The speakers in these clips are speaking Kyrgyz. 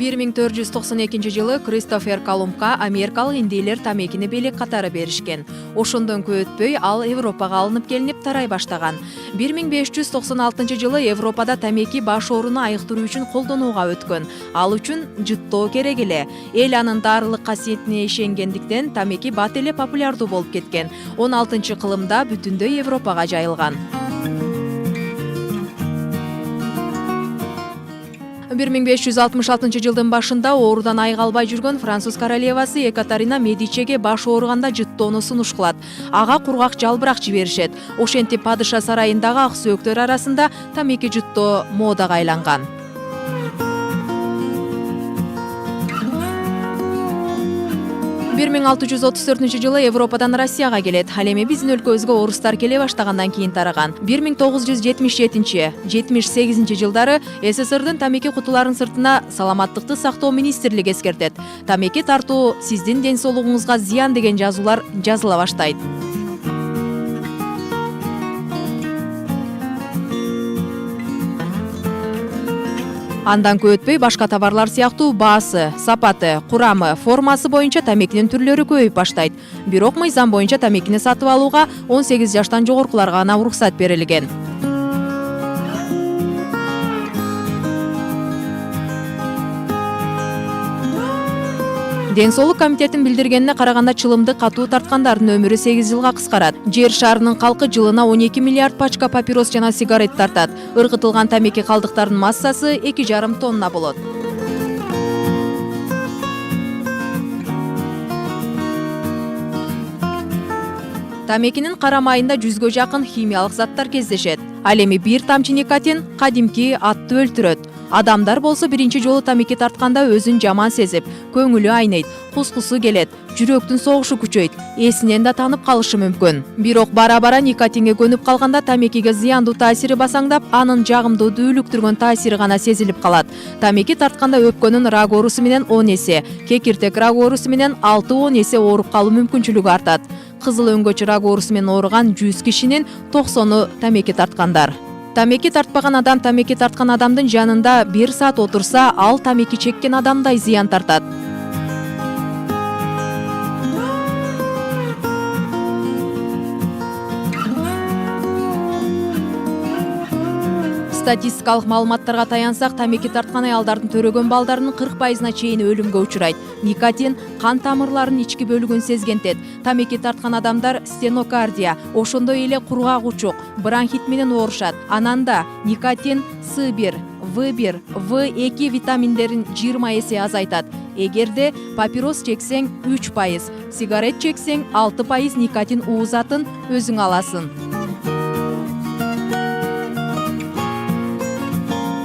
1492 Кристофер Колумбка америкалык индейлер тамекини белек катары беришкен. Ошондон көп өтпөй ал Европага алынып келинип тарай баштаган. 1596 жылы Европада тамеки баш ооруну айыктыруу үчүн колдонууга өткөн. Ал үчүн жыттоо керек эле. Эл анын дарылык касиетине ишенгендиктен тамеки бат эле популярдуу болуп кеткен. 16-кылымда бүтүндөй Европага жайылган. 1566 жылдын башында оорудан айыга жүргөн француз королевасы Екатерина Медичиге баш ооруганда жыттоону сунуш кылат. Ага кургак жалбырак жиберишет. Ошентип падыша сарайындагы ак сөөктөр арасында тамеки жыттоо модага айланган. 1634 жылы Европадан Россияга келет. Ал эми биздин өлкөбүзгө орустар келе баштагандан кийин тараган. 1977-78 жылдары СССРдын тамеки кутуларынын сыртына Саламаттыкты сактоо министрлиги эскертет. Тамеки тартуу сиздин ден соолугуңузга зыян деген жазуулар жазыла баштайт. Андан көп өтпөй башка товарлар сыяктуу баасы, сапаты, курамы, формасы боюнча тамекинин түрлөрү көбөйүп баштайт. Бирок мыйзам боюнча тамекини сатып алууга 18 жаштан жогоркуларга гана уруксат берилген. Ден соолук комитетин билдиргенине караганда чылымды катуу тарткандардын өмүрү 8 жылга кыскарат. Жер шарынын калкы жылына 12 миллиард пачка папирос жана сигарет тартат. Ыргытылган тамеки калдыктарынын массасы 2,5 тонна болот. Тамекинин карамайында 100гө жакын химиялык заттар кездешет. Ал эми бир тамчы никотин кадимки атты өлтүрөт. Адамдар болсо биринчи жолу тамеки тартканда өзүн жаман сезип, көңүлү айнайт, кускусу келет, жүрөктүн согушу күчөйт, эсинен да танып калышы мүмкүн. Бирок бара-бара никотинге көнүп калганда тамекиге зыяндуу таасири басаңдап, анын жагымдуу дүүлүктүргөн таасири гана сезилип калат. Тамеки тартканда өпкөнүн рак оорусу менен 10 эсе, кекиртек рак оорусу менен 6-10 эсе ооруп калуу мүмкүнчүлүгү артат. Кызыл өңгөч рак оорусу менен ооруган 100 кишинин 90-ы тамеки тарткандар. Тамеки тартпаган адам тамеки тарткан адамдын жанында 1 саат отурса, ал тамеки чеккен адамдай зыян тартат. Статистикалык маалыматтарга таянсак, тамеки тарткан аялдардын төрөгөн балдарынын 40%-на чейин өлүмгө учурайт. Никотин кан тамырларынын ички бөлүгүн сезгентет. Тамеки тарткан адамдар стенокардия, ошондой эле кургак учук, бронхит менен оорушат. Ананда никотин С1, В1, В2 витаминдерин 20 эсе азайтат. Эгерде папирос чексең 3%, сигарет чексең 6% никотин уузатын өзүң аласың.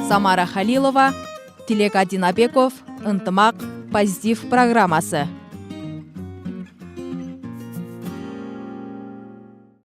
Самара Халилова, Тилек Адинабеков, Ынтымак, Позитив программасы.